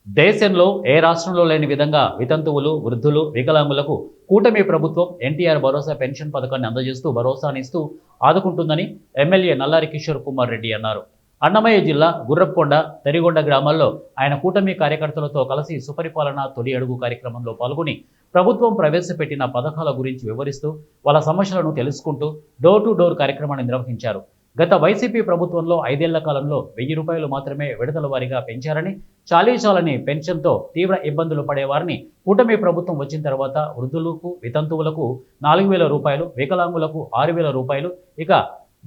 దేశంలో ఏ రాష్ట్రంలో లేని విధంగా వితంతువులు, వృద్ధులు, వికలాంగులకు కూటమి ప్రభుత్వం ఎన్టీఆర్ భరోసా పెన్షన్ పథకాన్ని అందజేస్తూ భరోసానిస్తూ ఆదుకుంటుందని ఎమ్మెల్యే నల్లారి కిషోర్ కుమార్ రెడ్డి అన్నారు. అన్నమయ్య జిల్లా గుర్రప్కొండ, తెరిగొండ గ్రామాల్లో ఆయన కూటమి కార్యకర్తలతో కలిసి సుపరిపాలన తొలి అడుగు కార్యక్రమంలో పాల్గొని ప్రభుత్వం ప్రవేశపెట్టిన పథకాల గురించి వివరిస్తూ వాళ్ళ సమస్యలను తెలుసుకుంటూ డోర్ టు డోర్ కార్యక్రమాన్ని నిర్వహించారు. గత వైసీపీ ప్రభుత్వంలో 5 ఏళ్ల కాలంలో 1000 రూపాయలు మాత్రమే విడతల వారీగా పెంచారని, చాలీచాలని పెన్షన్తో తీవ్ర ఇబ్బందులు పడేవారిని కూటమి ప్రభుత్వం వచ్చిన తర్వాత వృద్ధులకు, వితంతువులకు 4000 రూపాయలు, వికలాంగులకు 6000 రూపాయలు, ఇక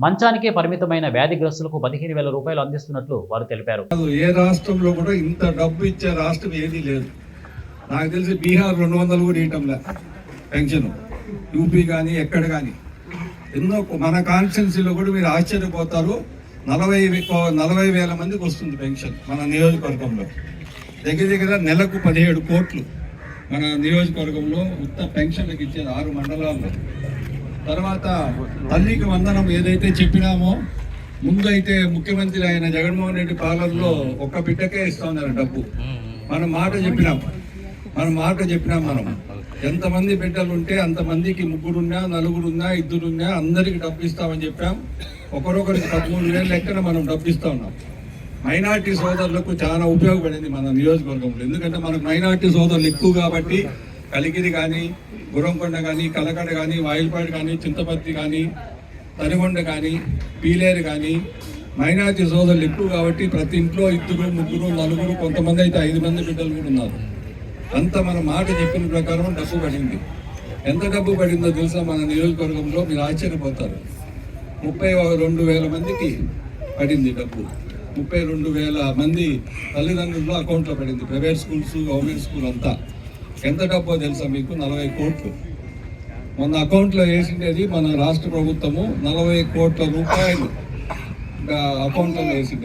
మంచానికే పరిమితమైన వ్యాధిగ్రస్తులకు 15000 రూపాయలు అందిస్తున్నట్లు వారు తెలిపారు. ఏ రాష్ట్రంలో కూడా ఇంత డబ్బు ఇచ్చే రాష్ట్రం ఏదీ లేదు. నాకు తెలిసి బీహార్ 200 కూడా ఇవ్వటంలే పెన్షన్, యూపీ కానీ ఎక్కడ కానీ. ఎన్నో మన కాన్స్టిట్యున్సీలో కూడా మీరు ఆశ్చర్యపోతారు, 40,000 మందికి వస్తుంది పెన్షన్ మన నియోజకవర్గంలో. దగ్గర నెలకు 17 కోట్లు మన నియోజకవర్గంలో ఉత్త పెన్షన్లకు ఇచ్చేది 6 మండలాల్లో. తర్వాత తల్లికి వందనం ఏదైతే చెప్పినామో, ముందైతే ముఖ్యమంత్రి అయిన జగన్మోహన్ రెడ్డి పాలనలో ఒక్క బిడ్డకే ఇస్తా ఉన్నారు డబ్బు. మనం మాట చెప్పినాం మనం ఎంతమంది బిడ్డలు ఉంటే అంతమందికి 3 4 2 అందరికి డబ్బు ఇస్తామని చెప్పాం. ఒకరొకరికి 13,000 లెక్కన మనం డబ్బు ఇస్తా ఉన్నాం. మైనార్టీ సోదరులకు చాలా ఉపయోగపడింది మన నియోజకవర్గంలో. ఎందుకంటే మనకు మైనార్టీ సోదరులు ఎక్కువ కాబట్టి కలిగిరి కానీ, గుర్రంకొండ కానీ, కలకడ కానీ, వాయిల్పాడు కానీ, చింతపర్తి కానీ, తరిగొండ కానీ, పీలేరు కానీ మైనార్టీ సోదరులు ఎక్కువ కాబట్టి ప్రతి ఇంట్లో 2 3 4, కొంతమంది అయితే 5 మంది బిడ్డలు కూడా ఉన్నారు. అంత మన మాట చెప్పిన ప్రకారం డబ్బు పడింది. ఎంత డబ్బు పడిందో తెలుసా మన నియోజకవర్గంలో? మీరు ఆశ్చర్యపోతారు. 32,000 మందికి పడింది డబ్బు. 32,000 మంది తల్లిదండ్రుల అకౌంట్లో పడింది. ప్రైవేట్ స్కూల్స్, గవర్నమెంట్ స్కూల్ అంతా. ఎంత డబ్బో తెలుసా మీకు? 40 కోట్లు మన అకౌంట్లో వేసిండేది మన రాష్ట్ర ప్రభుత్వము. 40 కోట్ల రూపాయలు అకౌంట్లో వేసిండేది.